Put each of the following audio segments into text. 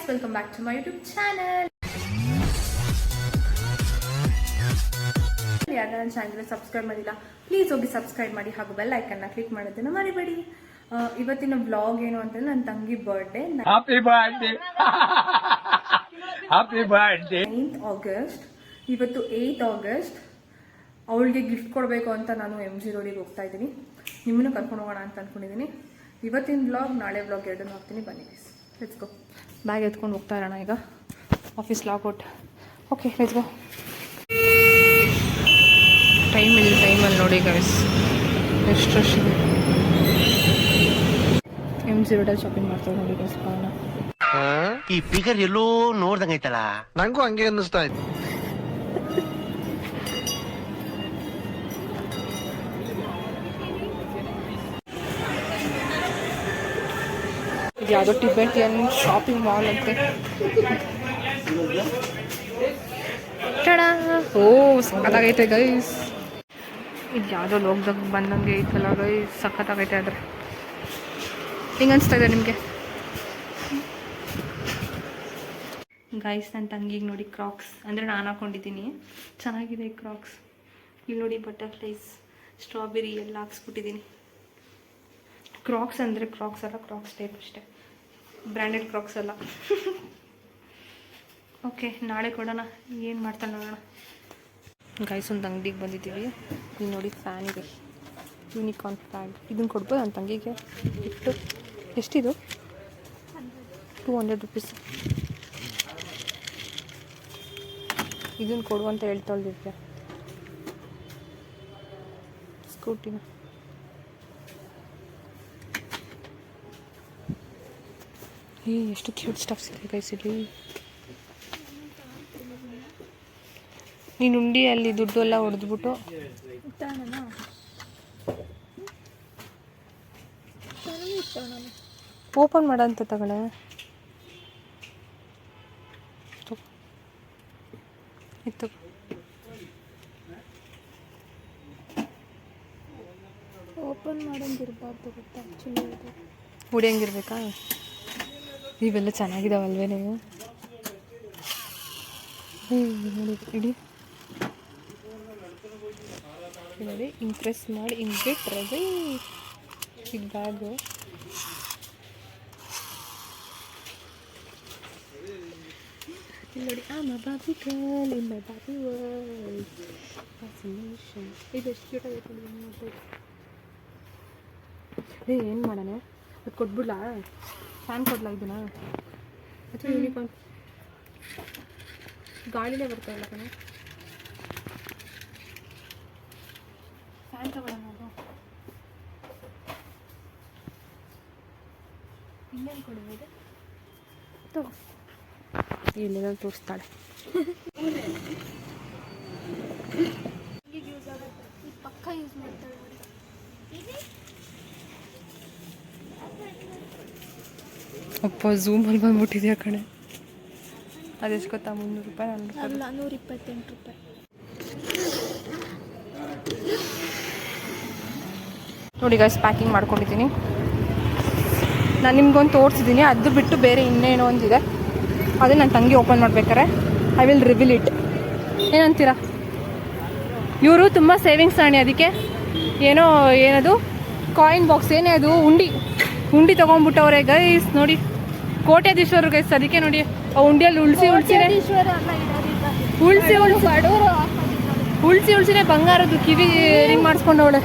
Welcome back to my YouTube channel. ಯಾರು ನನ್ನ ಚಾನಲ್ಗೆ ಸಬ್ಸ್ಕ್ರೈಬ್ ಮಾಡಿಲ್ಲ ಪ್ಲೀಸ್ ಹೋಗಿ ಸಬ್ಸ್ಕ್ರೈಬ್ ಮಾಡಿ ಹಾಗೂ ಬೆಲ್ ಐಕನ್ನ ಕ್ಲಿಕ್ ಮಾಡೋದನ್ನು ಮರಿಬೇಡಿ. ಇವತ್ತಿನ ವ್ಲಾಗ್ ಏನು ಅಂತಂದ್ರೆ ನನ್ನ ತಂಗಿ ಬರ್ಡೇ 9th ಆಗಸ್ಟ್. ಇವತ್ತು 8th ಆಗಸ್ಟ್. ಅವಳಿಗೆ ಗಿಫ್ಟ್ ಕೊಡಬೇಕು ಅಂತ ನಾನು MG ರೋಡಿಗೆ ಹೋಗ್ತಾ ಇದ್ದೀನಿ. ನಿಮ್ಮನ್ನು ಕರ್ಕೊಂಡು ಹೋಗೋಣ ಅಂತ ಅಂದ್ಕೊಂಡಿದ್ದೀನಿ. ಇವತ್ತಿನ ವ್ಲಾಗ್ ನಾಳೆ ವ್ಲಾಗ್ ಎರಡನ್ನೂ ಹಾಕ್ತೀನಿ, ಬನ್ನಿ ಗೈಸ್. Let's go. ಬ್ಯಾಗ್ ಎತ್ಕೊಂಡು ಹೋಗ್ತಾ ಇರೋಣ ಈಗ. Office logout. Okay let's go. ಟೈಮಲ್ಲಿ ನೋಡಿ ಗೈಸ್ ಎಷ್ಟು ರಶ್ ಇದೆ. MG ರೋಡಲ್ಲಿ ಶಾಪಿಂಗ್ ಮಾಡ್ತಾರೆ ನೋಡಿ ಗೈಸ್. ಪಾವನ ಈ ಫಿಗರ್ ಎಲ್ಲೋ ನೋಡ್ದಂಗೈತಲ್ಲ, ನಂಗೂ ಹಂಗೆ ಅನ್ನಿಸ್ತಾ ಇತ್ತು. ಯಾವುದೋ ಟಿಬೆಟಿಯನ್ ಶಾಪಿಂಗ್ ಮಾಲ್ ಅಂತೆ. ಓ ಸಖತ್ತಾಗೈತೆ ಗೈಸ್. ಇದು ಯಾವುದೋ ಲೋಕದಾಗ ಬಂದಂಗೆ ಐತಲ್ಲ ಗೈಸ್, ಸಖತ್ತಾಗೈತೆ. ಆದರೆ ಹಿಂಗೆ ಅನಿಸ್ತಾ ಇದೆ ನಿಮಗೆ ಗೈಸ್? ನನ್ನ ತಂಗಿಗೆ ನೋಡಿ ಕ್ರಾಕ್ಸ್, ಅಂದರೆ ನಾನು ಹಾಕೊಂಡಿದ್ದೀನಿ, ಚೆನ್ನಾಗಿದೆ ಈ ಕ್ರಾಕ್ಸ್. ಇಲ್ಲಿ ನೋಡಿ ಬಟರ್ಫ್ಲೈಸ್, ಸ್ಟ್ರಾಬೆರಿ ಎಲ್ಲ ಹಾಕ್ಸ್ಬಿಟ್ಟಿದ್ದೀನಿ. ಕ್ರಾಕ್ಸ್ ಅಂದರೆ ಕ್ರಾಕ್ಸ್ ಅಲ್ಲ, ಕ್ರಾಕ್ಸ್ ಟೈಪ್ ಅಷ್ಟೇ, ಬ್ರ್ಯಾಂಡೆಡ್ ಕ್ರಾಕ್ಸ್ ಅಲ್ಲ. ಓಕೆ ನಾಳೆ ಕೊಡೋಣ, ಏನು ಮಾಡ್ತಾನೆ ನೋಡೋಣ. ಗೈಸ್ ಒಂದು ಅಂಗಡಿಗೆ ಬಂದಿದ್ದೀವಿ. ಇಲ್ಲಿ ನೋಡಿ ಫ್ಯಾನ್ ಇದೆ, ಯೂನಿಕಾರ್ನ್ ಫ್ಯಾನ್. ಇದನ್ನು ಕೊಡ್ಬೋದು ನನ್ನ ತಂಗಿಗೆ ಇಟ್ಟು. ಎಷ್ಟಿದು? 200 ರುಪೀಸ್. ಇದನ್ನು ಕೊಡು ಅಂತ ಹೇಳ್ತಾಳಿದ್ದೆ ಸ್ಕೂಟಿನ. ಎಷ್ಟು ಕ್ಯೂಟ್ ಸ್ಟಫ್ಸ್ ಇದೆ ಗೈಸ್ ಇಲ್ಲಿ. ನೀನು ಉಂಡಿಯಲ್ಲಿ ದುಡ್ಡು ಎಲ್ಲ ಹೊಡೆದ್ಬಿಟ್ಟು ಓಪನ್ ಮಾಡಂತ ತಗೊಳ್ಳೆ. ಇತ್ತು ಓಪನ್ ಮಾಡೋಂಗಿರ್ಬಾರ್ದು ಗೊತ್ತಾ, ಆ್ಯಕ್ಚುಲಿ ಹೊಡಿಯಂಗಿರ್ಬೇಕಾ? ಇವೆಲ್ಲ ಚೆನ್ನಾಗಿದಾವಲ್ವೇ ನೀವು? ನೋಡಿ ಇಡಿ ನೋಡಿ, ಇಂಪ್ರೆಸ್ ಮಾಡಿ ಹಿಂಗೆ ಟ್ರೈ. ಇದು ಬ್ಯಾಗು ನೋಡಿ. Bobby girl in my Bobby world fascination. ಇದು ಎಷ್ಟು ಕ್ಯೂಟ್ ಆಗೈತೆ ನೋಡ್ಬೋದು. ಏನು ಮಾಡೋಣ? ಅದು ಕೊಟ್ಬಿಡ್ಲಾ? ಫ್ಯಾನ್ ಕೊಡ್ಲಾ ಇದನ್ನ? ಅಥವಾ ಯೂನಿಕಾರ್ನ್ ಗಾಳಿಲೇ ಬರ್ತಾ ಇಲ್ಲ ಕಣೆ. ಫ್ಯಾನ್ ತಗೊಳ್ಳೋಣ ನಾವು. ಇನ್ನೇನು ಕೊಡ್ಬೋದು? ತಗೋ. ಇಲ್ಲೆಲ್ಲ ತೋರಿಸ್ತಾಳೆ. ಯೂಸ್ ಆಗುತ್ತೆ, ಪಕ್ಕ ಯೂಸ್ ಮಾಡ್ತಾಳೆ. ಅಪ್ಪ ಝೂಮಲ್ಲಿ ಬಂದ್ಬಿಟ್ಟಿದೆಯಾ ಕಣೆ. ಅದೆಷ್ಟು ಗೊತ್ತಾ? 300 ರೂಪಾಯಿ. ಅಲ್ಲ 128 ರೂಪಾಯಿ. ನೋಡಿ ಗೈಸ್, ಪ್ಯಾಕಿಂಗ್ ಮಾಡ್ಕೊಂಡಿದ್ದೀನಿ. ನಾನು ನಿಮ್ಗೊಂದು ತೋರಿಸಿದ್ದೀನಿ. ಅದು ಬಿಟ್ಟು ಬೇರೆ ಇನ್ನೇನೋ ಒಂದಿದೆ, ಅದೇ ನನ್ನ ತಂಗಿ ಓಪನ್ ಮಾಡ್ಬೇಕಾರೆ ಐ ವಿಲ್ ರಿವೀಲ್ ಇಟ್. ಏನಂತೀರಾ? ಇವರು ತುಂಬ ಸೇವಿಂಗ್ಸ್ ಆಣಿ, ಅದಕ್ಕೆ ಏನದು ಕಾಯಿನ್ ಬಾಕ್ಸ್, ಏನೇ ಅದು ಉಂಡಿ ತೊಗೊಂಡ್ಬಿಟ್ಟವ್ರೆ ಗೈಸ್. ನೋಡಿ ಕೋಟ್ಯಾಧೀಶ್ವರು ಗೈಸ್. ಅದಕ್ಕೆ ನೋಡಿ ಆ ಉಂಡಿಯಲ್ಲಿ ಉಳಿಸಿನೇ ಬಂಗಾರದ್ದು ಕಿವಿ ರಿಂಗ್ ಮಾಡಿಸ್ಕೊಂಡವಳೆ.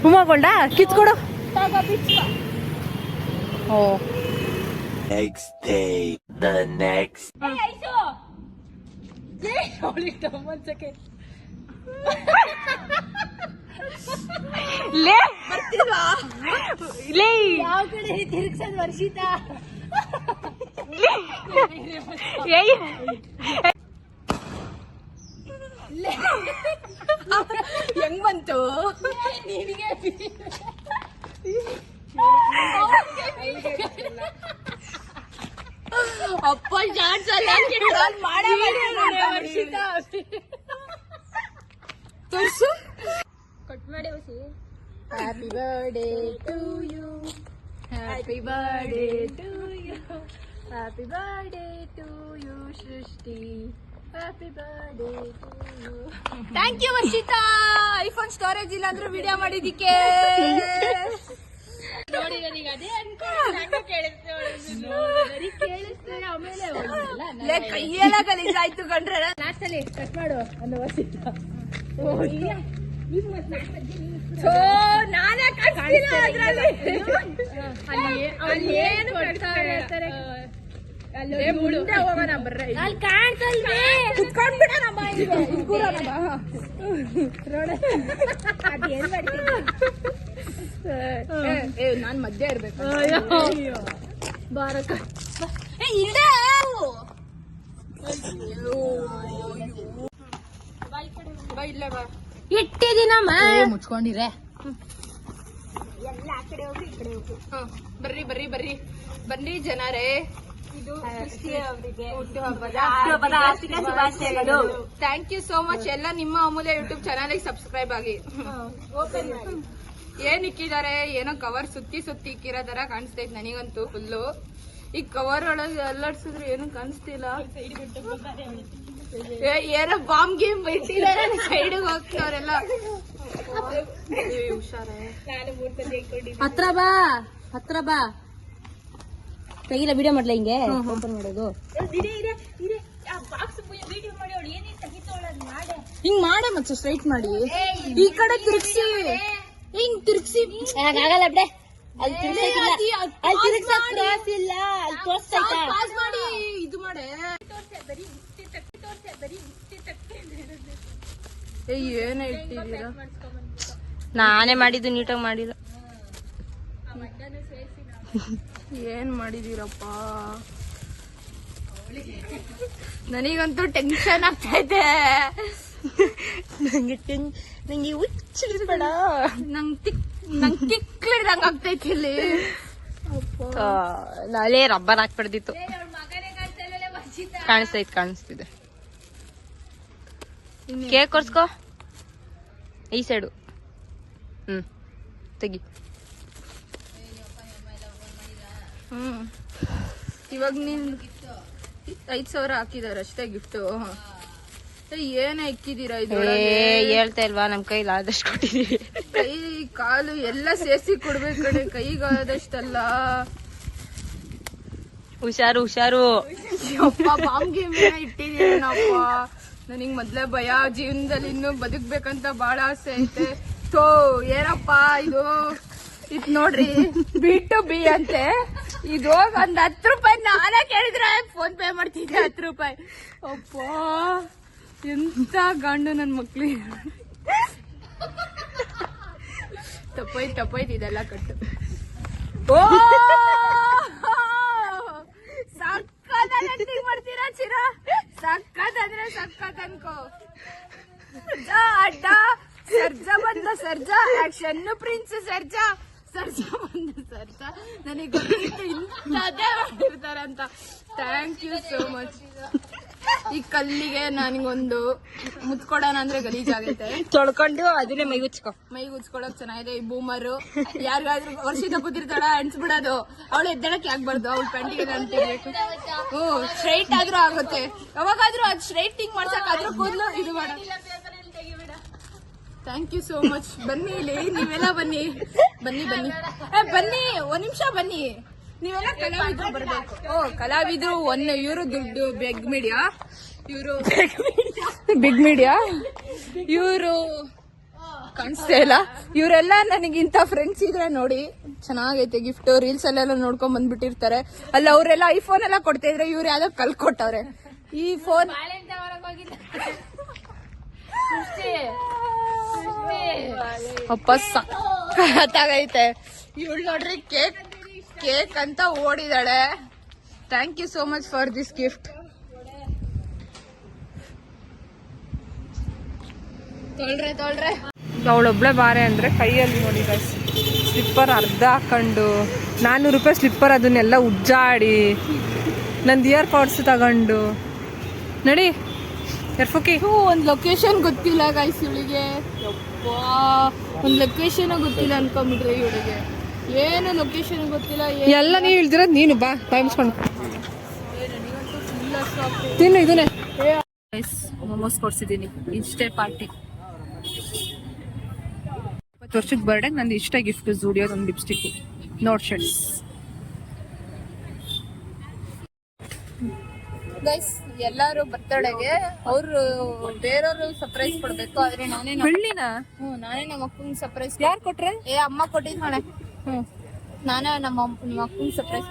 ಹುಮ್ಮಗೊಂಡ ಕಿತ್ಕೊಡು. ಓ Next day, the next. ಯಾವ ಕಡೆ ತಿರುಗ್ಸೋದು ವರ್ಷಿತಾ? ಹೆಂಗ್ ಬಂತು ನಿನಗೆ? ಅಪ್ಪ ಶಾರ್ಟ್ಸ್ ಅಲ್ಲ ವರ್ಷಿತಾ. ತೋರ್ಸು. ಕಟ್ ಮಾಡಿ ಹೊಸಿ. Happy birthday to you, happy birthday to you. Happy birthday to you Srishti. Happy birthday to you. Thank you Varshitha. IPhone storage ಇಲ್ಲ ಅಂದ್ರೆ ವಿಡಿಯೋ ಮಾಡಿದಿಕ್ಕೆ. ನೋಡಿ ನನಗೆ ಅದೇ ಆಮೇಲೆ ಕೈಯೆಲ್ಲ ಗಲೀಜಾಯ್ತು ಕಂಡ್ರೆ. ಲಾಸ್ಟಲ್ಲಿ ಕಟ್ ಮಾಡು ಒಂದು ವರ್ಷಿತಾ. ನಾನೇ ಕಾಣಿಸ್ತಿಲ್ಲ ಅದ್ರಲ್ಲಿ. ಅಲ್ಲಿ ಏನು ಹೇಳ್ತಾರೆ ಮುಂದೆ ಹೋಗೋಣ ಬರ್ರೆ. ಅಲ್ಲಿ ಕಾಣ್ತಲ್ವೇ ಕುತ್ಕೊಂಡ್ಬಿಡೋಣಮ್ಮ. ಅದೇನ್ ಮಾಡ್ತೀನಿ ನಾನ್ ಮಧ್ಯ ಇರ್ಬೇಕು. ಬಾರಕ್ಕ ಇದೆ ಇಟ್ಟಿದ್ದೀನಮ್ಮ. ಮುಚ್ಕೊಂಡಿರೆ ಎಲ್ಲ ಆ ಕಡೆ ಹೋಗ್ರಿ ಈ ಕಡೆ ಹೋಗ್ರಿ. ಬರ್ರಿ ಬರ್ರಿ ಬರ್ರಿ ಬನ್ನಿ ಜನರೇ. ಇದು ಹುಟ್ಟುಹಬ್ಬದ ಹಾರ್ದಿಕ ಶುಭಾಶಯಗಳು. Thank you so much. ಎಲ್ಲ ನಿಮ್ಮ ಅಮೂಲ್ಯ ಯೂಟ್ಯೂಬ್ ಚಾನಲ್ಗೆ ಸಬ್ಸ್ಕ್ರೈಬ್ ಆಗಿ. ಏನ್ ಇಕ್ಕಿದ್ದಾರೆ ಏನೋ ಕವರ್ ಸುತ್ತಿ ಸುತ್ತಿ ಇಕ್ಕಿರೋ ತರ ಕಾಣಿಸ್ತೈತ್ ನನಗಂತೂ ಫುಲ್ಲು. ಈ ಕವರ್ ಒಳಗೆ ಅಲ್ಲಾಡ್ಸಿದ್ರೆ ಏನು ಕಾಣಿಸ್ತಿಲ್ಲ. ಏನೋ ಬಾಂಬ್ ಗೇಮ್ ಇಟ್ಟಿದ್ದಾರೆ ಸೈಡ್ ಹೋಗ್ತವ್ರೆಲ್ಲ. ಹುಷಾರೇ ಹತ್ರ ಬಾ ಹತ್ರ ಬಾ. ತೆಗಿಲ್ಲ ವಿಡಿಯೋ ಮಾಡ್ಲಾ ಹಿಂಗೆ ಓಪನ್ ಮಾಡೋದು. ಹಿಂಗ್ ಮಾಡೆ ಮತ್ತೆ ಸ್ಟ್ರೈಟ್ ಮಾಡಿ ಈ ಕಡೆ ತಿರ್ಗ್ಸಿ ಹಿಂಗ್ ತಿರ್ಗ್ಸಿ. ಆಗಲ್ಲ ಬಿಡೆ ಅಲ್ಲಿ ತಿರ್ಗ್ಸಕ್ಕಿಲ್ಲ. ಅಲ್ಲಿ ತಿರ್ಗ್ಸಕ್ ಕ್ರಾಸ್ ಇಲ್ಲ. ಅಲ್ಲಿ ತೋರ್ಸೈತಾ ಪಾಸ್ ಮಾಡಿ ಇದು ಮಾಡೆ. ಏನ ಇಟ್ಟಿದ್ದೀರಾ? ನಾನೇ ಮಾಡಿದ್ದು ನೀಟಾಗಿ ಮಾಡಿಲ್ಲ. ಏನ್ ಮಾಡಿದೀರಪ್ಪ? ನನಗಂತೂ ಟೆನ್ಷನ್ ಆಗ್ತಾ ಇದೆ. ನಂಗೆ ಹುಚ್ಚಿಡ್ಬೇಡ. ನಂಗೆ ತಿಕ್ಲಿಡ್ದಂಗ ಆಗ್ತೈತಿ ಇಲ್ಲಿ. ನಾಳೆ ರಬ್ಬರ್ ಹಾಕ್ಬಿಡ್ದಿತ್ತು. ಕಾಣಿಸ್ತೈತ್ ಕಾಣಿಸ್ತಿದೆ. ಕೇಕ್ ಕೊರ್ಸ್ಕೋ ಈ ಸೈಡು. ತೆಗಿ. ಇವಾಗ ನೀನ್ 5,000 ಹಾಕಿದಾರೆ ಅಷ್ಟೇ ಗಿಫ್ಟ್. ಏನ ಇಕ್ಕಿದೀರಾ ಇದು? ಹೇಳ್ತಾ ಇಲ್ವಾ ನಮ್ ಕೈಲಿ ಆದಷ್ಟು ಕೊಟ್ಟಿದೀವಿ. ಕೈ ಕಾಲು ಎಲ್ಲ ಸೇರ್ಸಿ ಕೊಡ್ಬೇಕು ಕಡೆ. ಕೈಗಾದಷ್ಟಲ್ಲ. ಹುಷಾರು ಹುಷಾರು. ಅಪ್ಪ ಬಾಂಬ್ ಗೇಮ್ ಇಟ್ಟಿದೀನಪ್ಪ. ನನಗ್ ಮೊದ್ಲೇ ಭಯ. ಜೀವನದಲ್ಲಿ ಇನ್ನು ಬದುಕ್ಬೇಕಂತ ಬಹಳ ಆಸೆ ಐತೆ. ಏನಪ್ಪಾ ಇದು? ಇದ್ ನೋಡ್ರಿ ಬಿಟ್ಟು ಬಿ ಅಂತೆ. ಇದು ಒಂದ್ 10 ರೂಪಾಯಿ ನಾನೇ ಕೇಳಿದ್ರೆ ಫೋನ್ ಪೇ ಮಾಡ್ತಿದ್ದೆ. 10 ರೂಪಾಯಿ. ಅಪ್ಪ ಎಂತ ಗಂಡು ನನ್ ಮಕ್ಳಿಗೆ. ತಪ್ಪೈತ್ ಇದೆಲ್ಲ ಕಟ್ಟು. ಓ ಸಕ್ಕತ್ ಮಾಡ್ತೀರಾ ಚಿರ. ಸಕ್ಕತ್ ಅಂದ್ರೆ ಸಕ್ಕತ್ ಅನ್ಕೋ. ಅಡ್ಡ ಸರ್ಜಾ ಬಂದ ಸರ್ಜಾ ಆಕ್ಷನ್ ಪ್ರಿನ್ಸ್ ಸರ್ಜಾ. ಸರ್ಜಾ ಬಂದ ಸರ್ಜಾ. ನನಗೆ ಗೊತ್ತಿತ್ತು ಇಂಥದ್ದೇ ಮಾಡಿರ್ತಾರೆ ಅಂತ. Thank you so much. ಈ ಕಲ್ಲಿಗೆ ನನಗೊಂದು ಮುಚ್ಕೊಡೋಣ ಅಂದ್ರೆ ಗಲೀಜಾಗೈತೆ. ತೊಳ್ಕೊಂಡು ಅದನ್ನೇ ಮೈಗೆ ಉಚ್ಕೊಳಕ್ ಚೆನ್ನಾಗಿದೆ. ಈ ಬೂಮರು ಯಾರಿಗಾದ್ರೂ ವರ್ಷದ ಕೂತಿರ್ತಾಳ ಅನ್ಸ್ಬಿಡೋದು. ಅವಳು ಎದ್ದಳಕ್ಕೆ ಆಗ್ಬಾರ್ದು. ಅವಳು ಪ್ಯಾಂಟಿಗೆ ಅಂತಿರ್ಬೇಕು. ಸ್ಟ್ರೈಟ್ ಆದ್ರೂ ಆಗುತ್ತೆ. ಯಾವಾಗಾದ್ರೂ ಅದ್ ಸ್ಟ್ರೈಟಿಂಗ್ ಮಾಡ್ಸಕ್ಕಾದ್ರೂ ಕೂದಲು ಇದು ಮಾಡ. Thank you so much. ಬನ್ನಿ ಇಲ್ಲಿ ನೀವೆಲ್ಲ ಬನ್ನಿ ಬನ್ನಿ ಬನ್ನಿ ಬನ್ನಿ. 1 ನಿಮಿಷ ಬನ್ನಿ. ನೀವೆಲ್ಲ ಕಲಾವಿದ್ರು ಬರ್ಬೇಕು. ಕಲಾವಿದ್ರು ಇವರು ದುಡ್ಡು ಬಿಗ್ ಮೀಡಿಯಾ. ಇವರು ಕಾಣಿಸ್ತಾ ಇಲ್ಲ. ಇವರೆಲ್ಲ ನನಗಿಂತ ಫ್ರೆಂಡ್ಸ್ ಇದ್ರೆ ನೋಡಿ ಚೆನ್ನಾಗೈತೆ ಗಿಫ್ಟ್. ರೀಲ್ಸ್ ಅಲ್ಲೆಲ್ಲ ನೋಡ್ಕೊಂಡ್ ಬಂದ್ಬಿಟ್ಟಿರ್ತಾರೆ. ಅಲ್ಲ ಅವರೆಲ್ಲ ಐಫೋನ್ ಎಲ್ಲ ಕೊಡ್ತಾ ಇದ್ರೆ ಇವ್ರು ಯಾವ್ದೋ ಕಲ್ಕೊಟ್ಟವ್ರೆ ಈ ಫೋನ್. ಅಪ್ಪ ಸಕ್ಕತ್ತಾಗೈತೆ. ಇವಳು ನೋಡ್ರಿ ಕೇಕ್ ಅಂತ ಓಡಿದಾಳೆ. Thank you so much for this gift. ತೊಳ್ರೆ ಅವಳೊಬ್ಳೆ ಬಾರೆ ಅಂದ್ರೆ ಕೈಯಲ್ಲಿ ನೋಡಿ ಸ್ಲಿಪ್ಪರ್ ಅರ್ಧ ಹಾಕೊಂಡು 400 ರೂಪಾಯಿ ಸ್ಲಿಪ್ಪರ್. ಅದನ್ನೆಲ್ಲ ಉಜ್ಜಾಡಿ ನಂದು ಇಯರ್ ಪಾಡ್ಸ್ ತಗೊಂಡು ನಡಿ. ಒಂದ್ ಲೊಕೇಶನ್ ಗೊತ್ತಿಲ್ಲ ಗೈಸ್ ಇವಳಿಗೆ. ಒಂದು ಲೊಕೇಶನ್ ಗೊತ್ತಿಲ್ಲ ಅನ್ಕೊಂಡ್ಬಿಟ್ರಿ ಇವಳಿಗೆ. ಏನು ಲೊಕೇಶನ್ ಗೊತ್ತಿಲ್ಲ ಎಲ್ಲ ನೀವು ಇಳ್ದಿರೋದು ನೀನು ಬಾ ಟೈಮ್ಸ್ಕೊಂಡು ತಿನ್ನು ಇದನ್ನೇ ಮೊಮೋಸ್ ಕೊಡ್ಸಿದ್ದೀನಿ ಇಷ್ಟೇ ಪಾರ್ಟಿ 20 ವರ್ಷದ ಬರ್ಡೇ ನಂದು ಇಷ್ಟ ಗಿಫ್ಟ್ ಜೂಡಿಯೋದು ಒಂದು ಲಿಪ್ಸ್ಟಿಕ್ ನೋಟ್ ಶೇಡ್ಸ್. ಗೈಸ್ ಎಲ್ಲಾರು ಬರ್ತಡೆಗೆ ಅವ್ರು ಬೇರೆಯವ್ರು ಸರ್ಪ್ರೈಸ್ ಕೊಡ್ಬೇಕು ಆದ್ರೆ ನಾನೇ ನಾನೇ ನಮ್ಮ ಅಕ್ಕಂಗೆ ಸರ್ಪ್ರೈಸ್. ಯಾರು ಕೊಟ್ರೆ? ಅಮ್ಮ ಕೊಟ್ಟಿದ್ ಮನೆ. ನಾನೇ ನಮ್ಮ ಅಕ್ಕಂಗೆ ಸರ್ಪ್ರೈಸ್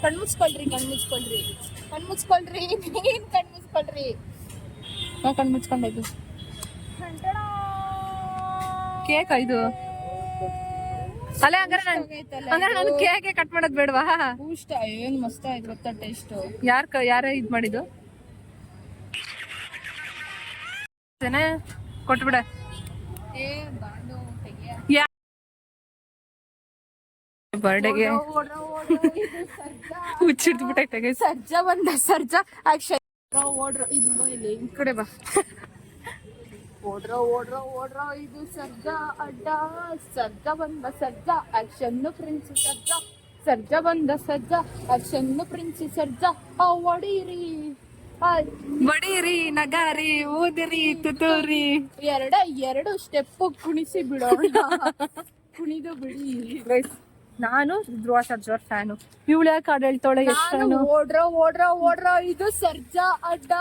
ಕಣ್ಮುಚ್ಕೊಳ್ರಿ ನೀನ್ ಕಣ್ಮುಚ್ಕೊಳ್ರಿ. ನಾ ಕಣ್ಣು ಮುಚ್ಕೊಂಡಾಯ್ತು. ಕೇಕ್ ಇದು ಅಲ್ಲ ಹಂಗಾರೆ ನಾನು ಕೇಕ್ ಕಟ್ ಮಾಡೋದು ಬೇಡವಾ? ಇಷ್ಟ ಏನ್ ಮಸ್ತ್ ಆಯ್ತು ಗೊತ್ತಾ ಟೇಸ್ಟ್. ಯಾರ ಇದ್ ಮಾಡಿದ್ದು ಕೊಟ್ಬಿಡ. ಬರ್ಡೇಗೆ ಹುಚ್ಚಿಡ್ದು ಬಿಟ್ಟೈತೆ. ಸರ್ಜಾ ಬಂದ ಸರ್ಜಾ ಆಕ್ಷನ್ ಓಡ್ರೋ ಇದು ಇಲ್ಲಿ ಈ ಕಡೆ ಬಾ. ಓಡ್ರೋ ಇದು ಸರ್ಜಾ ಅಡ್ಡ. ಸರ್ಜಾ ಬಂದ ಸರ್ಜಾ ಆಕ್ಷನ್ ಪ್ರಿನ್ಸ್ ಸರ್ಜಾ ಬಂದ ಸರ್ಜಾ ಆಕ್ಷನ್ ಪ್ರಿನ್ಸ್ ಸರ್ಜಾ ಬಡೀರಿ ನಗಾರಿ ಊದಿರಿ ತುತೂರಿ. ಎರಡು ಸ್ಟೆಪ್ ಕುಣಿಸಿ ಬಿಡೋಣ. ಕುಣಿದು ಬಿಡಿ. ನಾನು ಧ್ರುವ ಸರ್ಜಾ ಫ್ಯಾನು. ಇವಳು ಯಾಕೆ ಹಾಡು ಹೇಳ್ತಾಳೆ? ಎಷ್ಟು ಓಡ್ರೋ ಇದು ಸರ್ಜಾ ಅಡ್ಡ.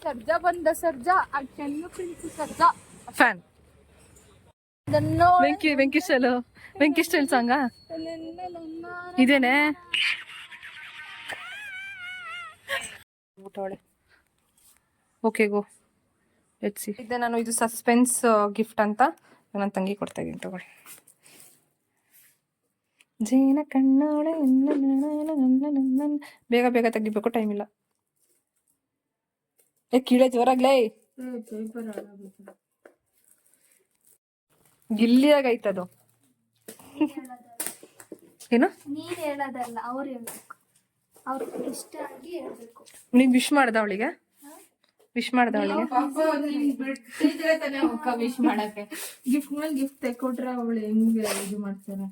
ಸರ್ಜಾ ಬಂದ Sarja action prince Sarja fan. Venki style ಸಾಂಗ ಇದೇನೆ. Okay go let's see. ಇದೆ ನಾನು ಇದು ಸಸ್ಪೆನ್ಸ್ ಗಿಫ್ಟ್ ಅಂತ ನನ್ನ ತಂಗಿ ಕೊಡ್ತಾ ಇದ್ದೀನಿ ತಗೊಳ್ಳಿ. ಜೇನ ಕಣ್ಣೋಳೆ ಬೇಗ ಬೇಗ ತೆಗಿಬೇಕು, ಟೈಮ್ ಇಲ್ಲ. ಕೀಳೆ ಜೋರಾಗ್ಲೇ ಗಿಲ್ಲಿಯಾಗೈತದು. ಏನು ನೀನ್ ಹೇಳೋದಲ್ಲ ಅವ್ರು ಹೇಳ್ಬೇಕು. ಅವ್ರಿಗೆ ಇಷ್ಟ ಆಗಿ ಹೇಳ್ಬೇಕು. ನೀವ್ ವಿಶ್ ಮಾಡ್ದ ಅವಳಿಗೆ? ವಿಶ್ ಮಾಡ್ದ ಅವಳಿಗೆ? ವಿಶ್ ಮಾಡಕ್ಕೆ ಗಿಫ್ಟ್ ಮೇಲೆ ಗಿಫ್ಟ್ ತೆಕೊಟ್ರೆ ಅವಳು ಹೆಂಗೆ ಇದು ಮಾಡ್ತಾರೆ?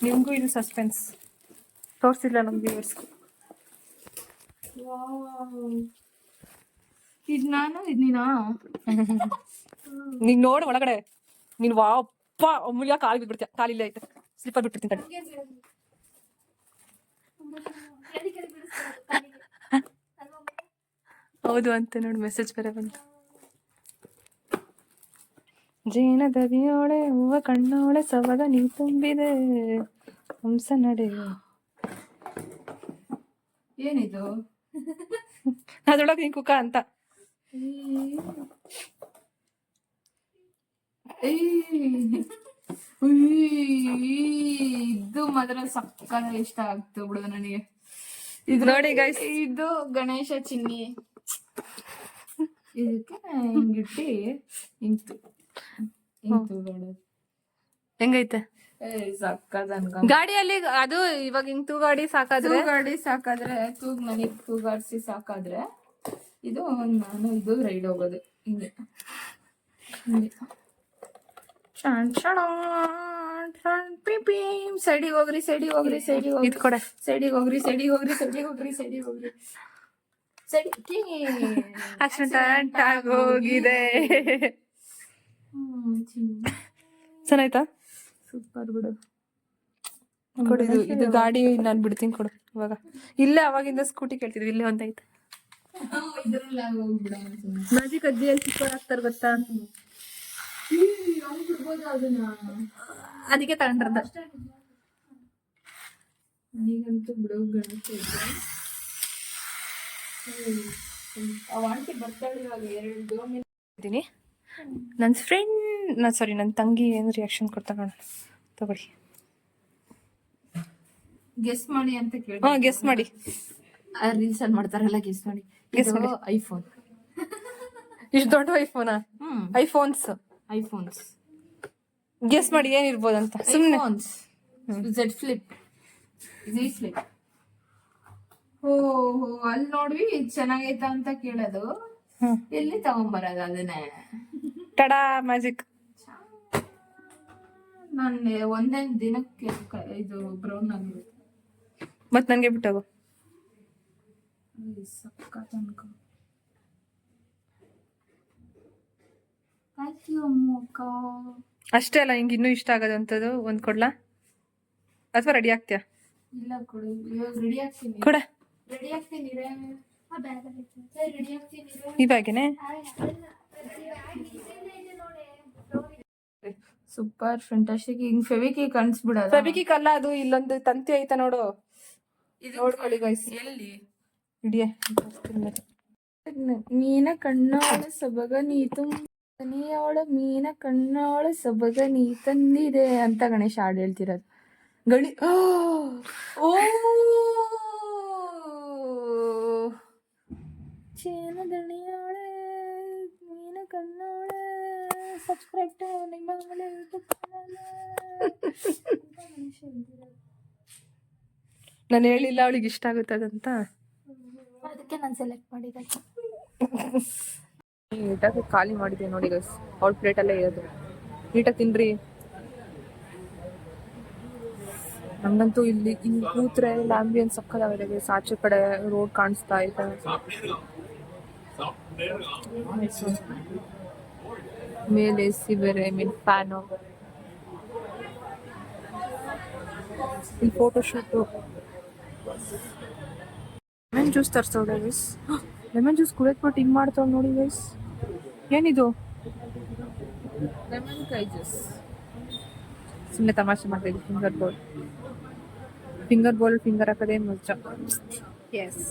ನಿಮ್ಗೂ ಇದು ಸಸ್ಪೆನ್ಸ್ ತೋರ್ಸಿಲ್ಲ ನಮ್ ವ್ಯೂವರ್ಸ್. ಇದು ನಾನು ಇದು ನೀನಾ? ನೀನ್ ನೋಡು ಒಳಗಡೆ. ನೀನ್ ವಾಪ್ಪ ಅಮೂಲ್ಯ ಕಾಲ್ ಬಿಟ್ಬಿಡ್ತೀಯ. ಕಾಲಿಲ್ಲ ಆಯ್ತು, ಸ್ಲಿಪ್ಪರ್ ಬಿಟ್ಟಿರ್ತೀನಿ ತಡಿ. ಹೌದು ಅಂತ ನೋಡಿ ಮೆಸೇಜ್ ಬೇರೆ ಬಂತು. ಜೇನ ದದಿಯೋಳೆ ಹೂವ ಕಣ್ಣೋಳೆ ಸವಗ ನೀ ತುಂಬಿದೆ ಹಂಸ ನಡೆ. ಏನಿದು? ಅದ್ರೊಳಗೆ ನೀನ್ ಕುಕ್ಕ ಅಂತ. ಇದು ಮಾತ್ರ ಸಕ್ಕ ಇಷ್ಟ ಆಗ್ತು ಬಿಡು ನನಗೆ. ಇದು ನೋಡಿ ಗೈಸ್, ಇದು ಗಣೇಶ ಚಿನ್ನಿ. ಇದಕ್ಕೆ ಹಿಂಗಿಟ್ಟಿ ಹಿಂಗ್ತು ಹೆಂಗೈತೆ ಸಕ್ಕದ ಗಾಡಿಯಲ್ಲಿ? ಅದು ಇವಾಗ ಹಿಂಗ್ ತೂಗಾಡಿ ಸಾಕಾದ್ರೆ ತೂಗ್ ನನಗ್ ತೂಗಾಡ್ಸಿ ಸಾಕಾದ್ರೆ ಇದು ನಾನು ಇದು ರೈಡ್ ಹೋಗೋದು ಹಿಂಗೆ ಸೈಡಿಗೆ ಹೋಗ್ರಿ ಆಕ್ಸಿಡೆಂಟ್ ಆಗೋಗಿದೆ. ಚೆನ್ನಾಯ್ತಾ? ಸೂಪರ್ ಬಿಡು. ಕೊಡು ಇದು ಗಾಡಿ ನಾನು ಬಿಡ್ತೀನಿ ಕೊಡು. ಇವಾಗ ಇಲ್ಲೇ ಅವಾಗಿಂದ ಸ್ಕೂಟಿ ಕೇಳ್ತಿದ್ವಿ, ಇಲ್ಲೇ ಒಂದೈತೆ. ಮ್ಯಾಜಿಕ್ ಅಜ್ಜಿಯಲ್ಲಿ ಸೂಪರ್ ಆಗ್ತಾರೆ ಗೊತ್ತಾ? ಅದಕ್ಕೆ ತಗೊಂಡ್ರದ. ನೀಗಂತೂ ಬಿಡು ಗಣೇಶ ಅವಾಂಟಿ ಬರ್ತಾಳೆ ಇವಾಗ 2 ಇದ್ದೀನಿ. ನನ್ನ ಫ್ರೆಂಡ್ ಸಾರಿ ನನ್ನ ತಂಗಿ ಏನು ರಿಯಾಕ್ಷನ್ ಕೊಡ್ತಾಳೆ ತಗೊಳ್ಳಿ. ಗೆಸ್ ಮಾಡಿ ಅಂತ ಕೇಳಿ. ಗೆಸ್ ಮಾಡಿ. ರೀಲ್ಸ್ ಅಲ್ಲಿ ಮಾಡ್ತಾರಲ್ಲ, ಗೆಸ್ ಮಾಡಿ. ಐಫೋನ್. ಇಷ್ಟು ದೊಡ್ಡ ಐಫೋನಾ? ಐಫೋನ್ಸ್ ಗೆಸ್ ಮಾಡಿ ಏನಿರ್ಬೋದಂತ ಸುಮ್ಮನೆ. Z flip, G flip. ಅಲ್ಲಿ ನೋಡ್ವಿ ಚೆನ್ನಾಗೈತ ಅಂತ ಕೇಳೋದು, ಎಲ್ಲಿ ತಗೊಂಬರೋದು ಅದನ್ನೇ. Ta-da magic. ನಾನು ಒಂದೇ ದಿನಕ್ಕೆ ಇದು ಬ್ರೌನ್ ಆಗಿರುತ್ತೆ. ಮತ್ತು ನನಗೆ ಬಿಟ್ಟೋಗು. ಸಕ್ಕತ್ ಅನ್ಕೊ. Thank you ಅಮ್ಮಕ್ಕ. ಅಷ್ಟೇ ಅಲ್ಲ ಹಿಂಗೆ ಇನ್ನೂ ಇಷ್ಟ ಆಗೋದಂಥದ್ದು ಒಂದು ಕೊಡ್ಲಾ ಅಥವಾ ರೆಡಿ ಆಗ್ತೀಯಾ? ಇಲ್ಲ ಕೊಡು, ಇವಾಗ ರೆಡಿ ಆಗ್ತೀನಿ. ಕೊಡ. ರೆಡಿ ಆಗ್ತೀನಿ ರೆಡಿ ಆಗ್ತೀನಿ. ಇವಾಗೇನೆ ಸೂಪರ್ ಫ್ಯಾಂಟಾಸ್ಟಿಕ್. ಹಿಂಗ್ ಫೆವಿಕಿಕ್ ಅನ್ಸ್ಬಿಡೋದು. ಫೆವಿಕಿಕ್ ಅಲ್ಲ ಅದು, ಇಲ್ಲೊಂದು ತಂತಿ ಐತ ನೋಡು, ನೋಡ್ಕೊಳ್ಳಿ ಗೈಸ್. ಎಲ್ಲಿ ಹಿಡಿಯೇ ಮೀನ ಕಣ್ಣೋಳ ಸೊಬಗ ನೀ ನೀವಳ ಮೀನ ಕಣ್ಣೋಳ ಸೊಬಗ ನೀ ತಂದಿದೆ ಅಂತ ಗಣೇಶ ಹಾಡು ಹೇಳ್ತಿರೋದು. ಗಣಿ ಓ ಚೇನ ದಣಿಯೋಳೆ ಮೀನ ಕಣ್ಣೋಳೆ ಸಬ್ಸ್ಕ್ರೈಬ್ ನಿಮ್ಮ ನಾನು ಹೇಳಿಲ್ಲ ಅವಳಿಗೆ ಇಷ್ಟ ಆಗುತ್ತದಂತ, ಅದಕ್ಕೆ ನಾನು ಸೆಲೆಕ್ಟ್ ಮಾಡಿದ್ದೆ. ನೀಟಾಗಿ ಖಾಲಿ ಮಾಡಿದೆ ನೋಡಿ ಗೈಸ್. ಅವ್ಳ ಪ್ಲೇಟಲ್ಲೇ ಇರೋದು. ನೀಟಾಗಿ ತಿನ್ರಿ. ನಂಗಂತೂ ಇಲ್ಲಿ ಕೂತ್ರೆ ಇಲ್ಲಿ ಆಂಬಿಯನ್ಸ್ ಸಕ್ಕದಾಗಿದೆ ಗೈಸ್. ಆಚೆ ಕಡೆ ರೋಡ್ ಕಾಣಿಸ್ತಾ ಇದೆ. ಮೇಲೆ ಎಸಿ ಬೇರೆ, ಮೀನ್ ಫ್ಯಾನು, ಇಲ್ಲಿ ಫೋಟೋ ಶೂಟು. ಲೆಮನ್ ಜ್ಯೂಸ್ ತರ್ಸೋಳೆ ಗೈಸ್. ಲೆಮನ್ ಜ್ಯೂಸ್ ಕುಡಿದ್ಬಿಟ್ಟು ಹಿಂಗೆ ಮಾಡ್ತಾವ್ ನೋಡಿ ಗೈಸ್. ಏನಿದು? ಲೆಮನ್ ಕೈ ಜ್ಯೂಸ್. ಸುಮ್ಮನೆ ತಮಾಷೆ ಮಾಡ್ತಾ ಇದ್ವಿ. ಫಿಂಗರ್ ಬೋಲ್ ಫಿಂಗರ್ ಹಾಕೋದೇ ಮಜಾ. ಎಸ್.